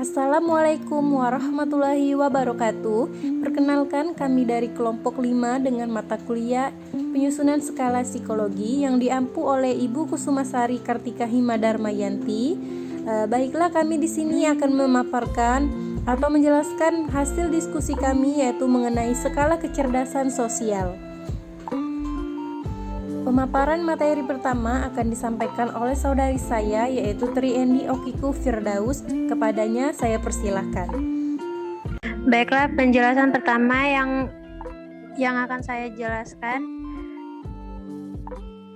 Assalamualaikum warahmatullahi wabarakatuh. Perkenalkan, kami dari kelompok 5 dengan mata kuliah penyusunan skala psikologi yang diampu oleh Ibu Kusumasari Kartika Himadarmayanti. Baiklah, kami di sini akan memaparkan atau menjelaskan hasil diskusi kami, yaitu mengenai skala kecerdasan sosial. Pemaparan materi pertama akan disampaikan oleh saudari saya, yaitu Triendi Okiku Firdaus. Kepadanya saya persilahkan. Baiklah, penjelasan pertama yang akan saya jelaskan,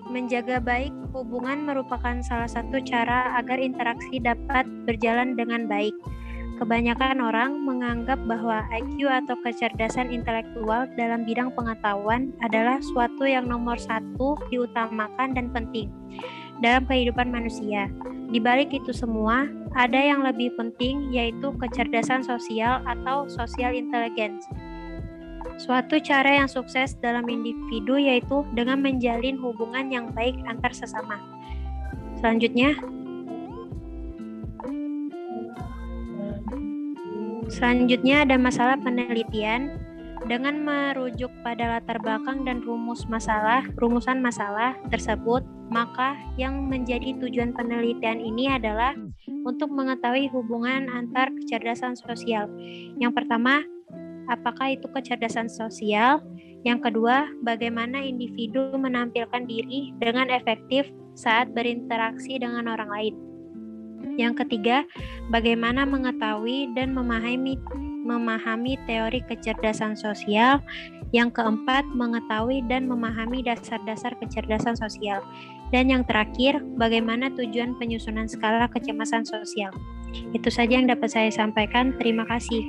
menjaga baik hubungan merupakan salah satu cara agar interaksi dapat berjalan dengan baik. Kebanyakan orang menganggap bahwa IQ atau kecerdasan intelektual dalam bidang pengetahuan adalah suatu yang nomor satu diutamakan dan penting dalam kehidupan manusia. Di balik itu semua, ada yang lebih penting, yaitu kecerdasan sosial atau social intelligence. Suatu cara yang sukses dalam individu yaitu dengan menjalin hubungan yang baik antar sesama. Selanjutnya ada masalah penelitian. Dengan merujuk pada latar belakang dan rumusan masalah tersebut, maka yang menjadi tujuan penelitian ini adalah untuk mengetahui hubungan antar kecerdasan sosial. Yang pertama, apakah itu kecerdasan sosial? Yang kedua, bagaimana individu menampilkan diri dengan efektif saat berinteraksi dengan orang lain? Yang ketiga, bagaimana mengetahui dan memahami teori kecerdasan sosial. Yang keempat, mengetahui dan memahami dasar-dasar kecerdasan sosial. Dan yang terakhir, bagaimana tujuan penyusunan skala kecemasan sosial. Itu saja yang dapat saya sampaikan. Terima kasih.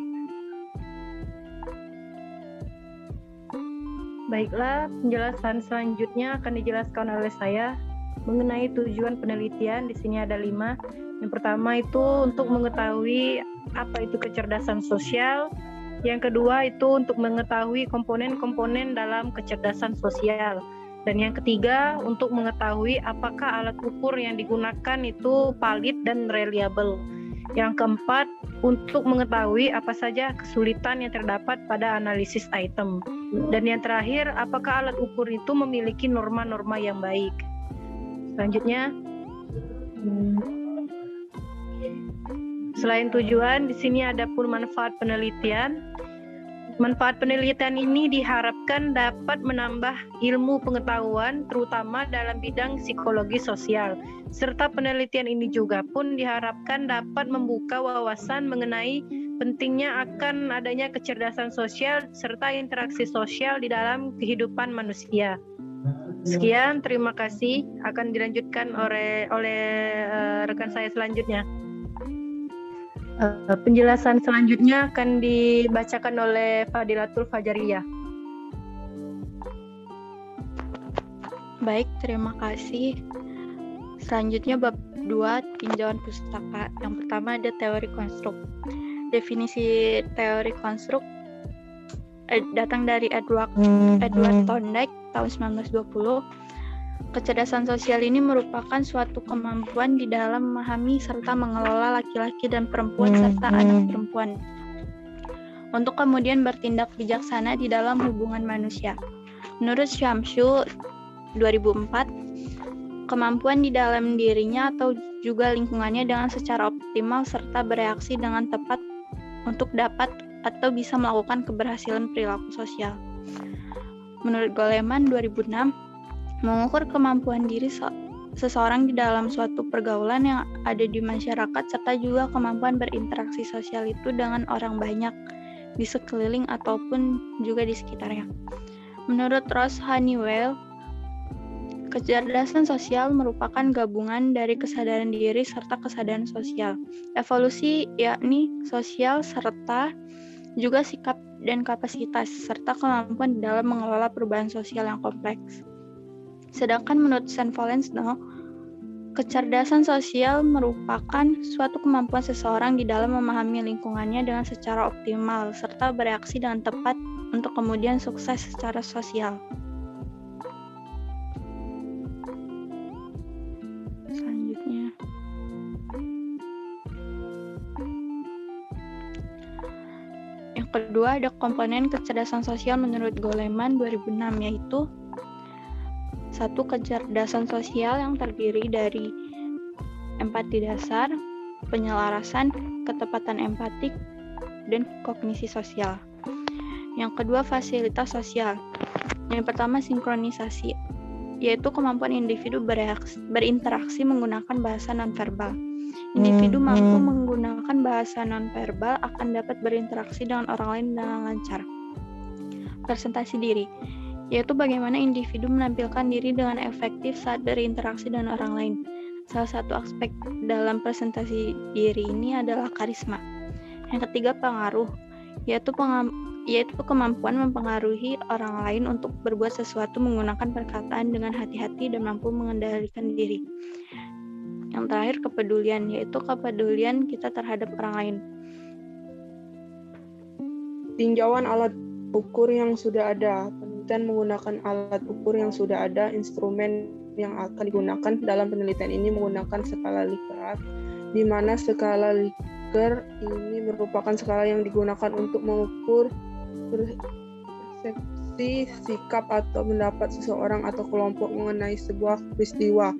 Baiklah, penjelasan selanjutnya akan dijelaskan oleh saya mengenai tujuan penelitian. Di sini ada 5. Yang pertama itu untuk mengetahui apa itu kecerdasan sosial. Yang kedua itu untuk mengetahui komponen-komponen dalam kecerdasan sosial. Dan yang ketiga untuk mengetahui apakah alat ukur yang digunakan itu valid dan reliable. Yang keempat untuk mengetahui apa saja kesulitan yang terdapat pada analisis item. Dan yang terakhir, apakah alat ukur itu memiliki norma-norma yang baik. Selanjutnya, selain tujuan, di sini ada pun manfaat penelitian. Manfaat penelitian ini diharapkan dapat menambah ilmu pengetahuan, terutama dalam bidang psikologi sosial. Serta penelitian ini juga pun diharapkan dapat membuka wawasan mengenai pentingnya akan adanya kecerdasan sosial serta interaksi sosial di dalam kehidupan manusia. Sekian, terima kasih. Akan dilanjutkan oleh rekan saya selanjutnya. Penjelasan selanjutnya akan dibacakan oleh Fadilatul Fajariyah. Baik, terima kasih. Selanjutnya bab 2, tinjauan pustaka. Yang pertama ada teori konstruk. Definisi teori konstruk datang dari Edward Thorndike tahun 1920. Kecerdasan sosial ini merupakan suatu kemampuan di dalam memahami serta mengelola laki-laki dan perempuan serta anak perempuan untuk kemudian bertindak bijaksana di dalam hubungan manusia. Menurut Shamsu 2004, kemampuan di dalam dirinya atau juga lingkungannya dengan secara optimal serta bereaksi dengan tepat untuk dapat atau bisa melakukan keberhasilan perilaku sosial. Menurut Goleman 2006, mengukur kemampuan diri seseorang di dalam suatu pergaulan yang ada di masyarakat serta juga kemampuan berinteraksi sosial itu dengan orang banyak di sekeliling ataupun juga di sekitarnya. Menurut Ross Honeywell, kecerdasan sosial merupakan gabungan dari kesadaran diri serta kesadaran sosial, evolusi yakni sosial serta juga sikap dan kapasitas serta kemampuan dalam mengelola perubahan sosial yang kompleks. Sedangkan menurut St. Valensno, kecerdasan sosial merupakan suatu kemampuan seseorang di dalam memahami lingkungannya dengan secara optimal serta bereaksi dengan tepat untuk kemudian sukses secara sosial. Selanjutnya, Yang kedua ada komponen kecerdasan sosial menurut Goleman 2006, yaitu 1. Kecerdasan sosial yang terdiri dari empati dasar, penyelarasan, ketepatan empatik, dan kognisi sosial. Yang kedua fasilitas sosial. Yang pertama sinkronisasi, yaitu kemampuan individu berinteraksi menggunakan bahasa nonverbal. Individu mampu menggunakan bahasa nonverbal akan dapat berinteraksi dengan orang lain dengan lancar. Presentasi diri, yaitu bagaimana individu menampilkan diri dengan efektif saat berinteraksi dengan orang lain. Salah satu aspek dalam presentasi diri ini adalah karisma. Yang ketiga pengaruh, yaitu kemampuan mempengaruhi orang lain untuk berbuat sesuatu menggunakan perkataan dengan hati-hati dan mampu mengendalikan diri. Yang terakhir kepedulian, yaitu kepedulian kita terhadap orang lain. Tinjauan alat ukur yang sudah ada. Penelitian menggunakan alat ukur yang sudah ada. Instrumen yang akan digunakan dalam penelitian ini menggunakan skala Likert, di mana skala Likert ini merupakan skala yang digunakan untuk mengukur persepsi, sikap, atau pendapat seseorang atau kelompok mengenai sebuah peristiwa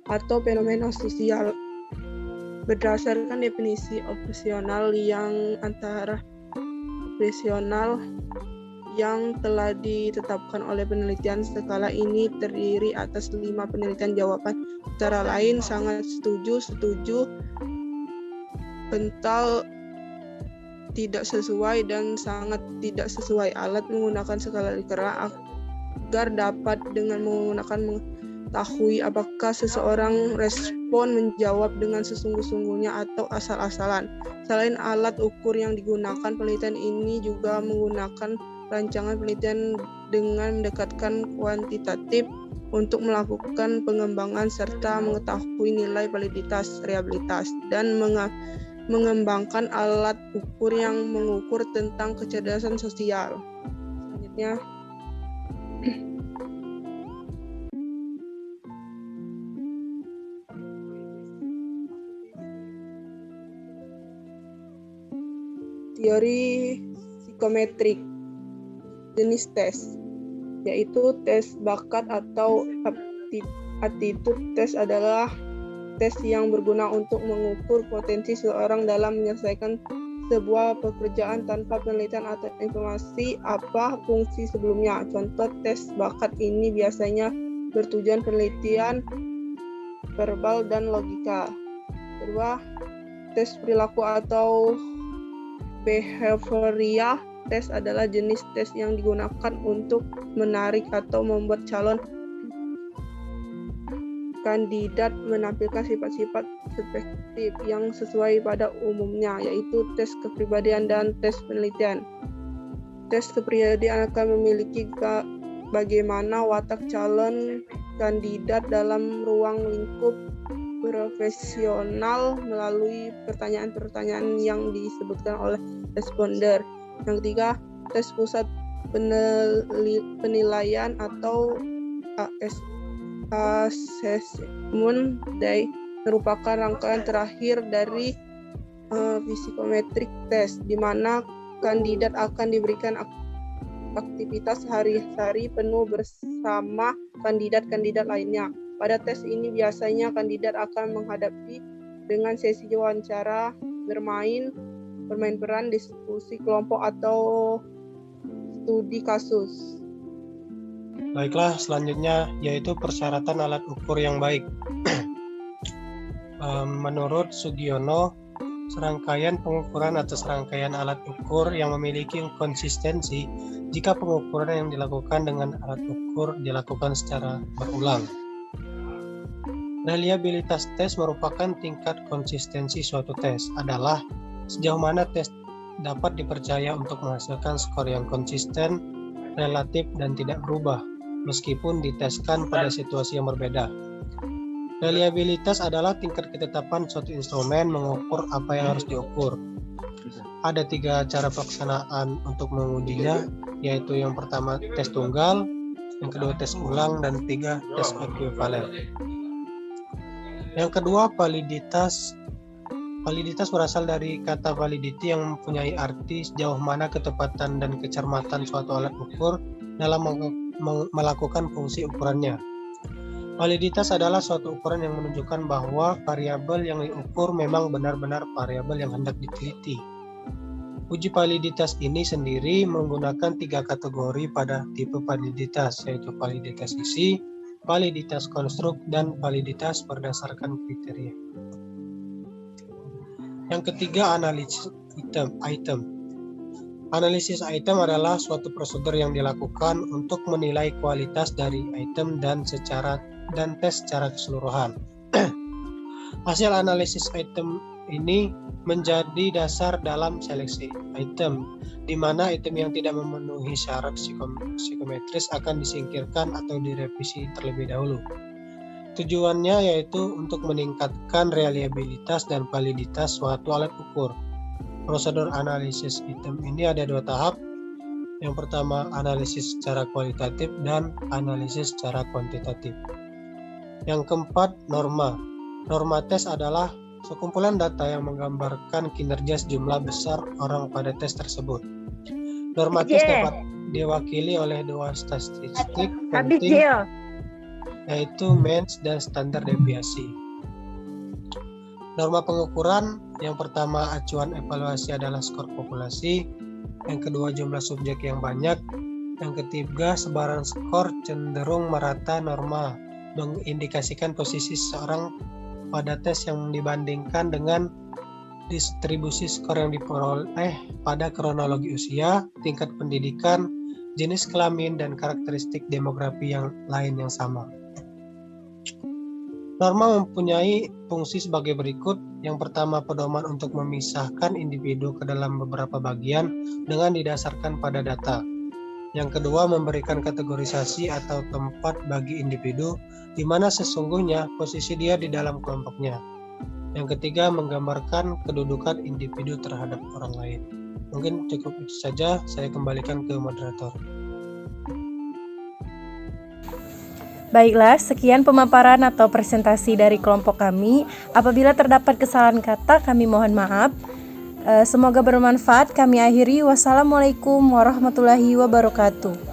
atau fenomena sosial. Berdasarkan definisi operasional yang yang telah ditetapkan oleh penelitian, skala ini terdiri atas 5 penelitian jawaban, antara lain sangat setuju, kental, tidak sesuai, dan sangat tidak sesuai. Alat menggunakan skala Likert agar dapat dengan mengetahui apakah seseorang respon menjawab dengan sesungguh-sungguhnya atau asal-asalan. Selain alat ukur yang digunakan, penelitian ini juga menggunakan rancangan penelitian dengan mendekatkan kuantitatif untuk melakukan pengembangan serta mengetahui nilai validitas, reliabilitas, dan mengembangkan alat ukur yang mengukur tentang kecerdasan sosial. Selanjutnya, teori psikometrik. Jenis tes, yaitu tes bakat atau aptitude test adalah tes yang berguna untuk mengukur potensi seseorang dalam menyelesaikan sebuah pekerjaan tanpa penelitian atau informasi apa fungsi sebelumnya. Contoh tes bakat ini biasanya bertujuan penelitian verbal dan logika. Kedua, tes perilaku atau behavioral tes adalah jenis tes yang digunakan untuk menarik atau membuat calon kandidat menampilkan sifat-sifat subjektif yang sesuai pada umumnya, yaitu tes kepribadian dan tes penelitian. Tes kepribadian akan memiliki bagaimana watak calon kandidat dalam ruang lingkup profesional melalui pertanyaan-pertanyaan yang disebutkan oleh responder. Yang ketiga, tes pusat penilaian atau assessment day merupakan rangkaian terakhir dari psikometrik test, di mana kandidat akan diberikan aktivitas hari-hari penuh bersama kandidat-kandidat lainnya. Pada tes ini biasanya kandidat akan menghadapi dengan sesi wawancara, bermain peran, diskusi kelompok, atau studi kasus. Baiklah, selanjutnya yaitu persyaratan alat ukur yang baik. Menurut Sugiono, serangkaian pengukuran atau serangkaian alat ukur yang memiliki konsistensi jika pengukuran yang dilakukan dengan alat ukur dilakukan secara berulang. Reliabilitas tes merupakan tingkat konsistensi suatu tes, adalah sejauh mana tes dapat dipercaya untuk menghasilkan skor yang konsisten, relatif, dan tidak berubah, meskipun diteskan pada situasi yang berbeda. Reliabilitas adalah tingkat ketetapan suatu instrumen mengukur apa yang harus diukur. Ada 3 cara pelaksanaan untuk mengujinya, yaitu yang pertama tes tunggal, yang kedua tes ulang, dan 3 tes ekuivalen. Yang kedua, validitas Validitas berasal dari kata validity yang mempunyai arti sejauh mana ketepatan dan kecermatan suatu alat ukur dalam melakukan fungsi ukurannya. Validitas adalah suatu ukuran yang menunjukkan bahwa variabel yang diukur memang benar-benar variabel yang hendak diteliti. Uji validitas ini sendiri menggunakan 3 kategori pada tipe validitas, yaitu validitas isi, validitas konstruk, dan validitas berdasarkan kriteria. Yang ketiga, analisis item. Analisis item adalah suatu prosedur yang dilakukan untuk menilai kualitas dari item dan tes secara keseluruhan. Hasil analisis item ini menjadi dasar dalam seleksi item, di mana item yang tidak memenuhi syarat psikometris akan disingkirkan atau direvisi terlebih dahulu. Tujuannya yaitu untuk meningkatkan reliabilitas dan validitas suatu alat ukur. Prosedur analisis item ini ada 2 tahap. Yang pertama, analisis secara kualitatif dan analisis secara kuantitatif. Yang keempat, norma. Norma tes adalah sekumpulan data yang menggambarkan kinerja sejumlah besar orang pada tes tersebut. Norma tes dapat diwakili oleh 2 statistik penting, yaitu means dan standar deviasi. Norma pengukuran, yang pertama acuan evaluasi adalah skor populasi, yang kedua jumlah subjek yang banyak, yang ketiga sebaran skor cenderung merata. Norma mengindikasikan posisi seseorang pada tes yang dibandingkan dengan distribusi skor yang diperoleh pada kronologi usia, tingkat pendidikan, jenis kelamin, dan karakteristik demografi yang lain yang sama. Norma mempunyai fungsi sebagai berikut. Yang pertama, pedoman untuk memisahkan individu ke dalam beberapa bagian dengan didasarkan pada data. Yang kedua, memberikan kategorisasi atau tempat bagi individu di mana sesungguhnya posisi dia di dalam kelompoknya. Yang ketiga, menggambarkan kedudukan individu terhadap orang lain. Mungkin cukup itu saja, saya kembalikan ke moderator. Baiklah, sekian pemaparan atau presentasi dari kelompok kami. Apabila terdapat kesalahan kata, kami mohon maaf. Semoga bermanfaat. Kami akhiri. Wassalamualaikum warahmatullahi wabarakatuh.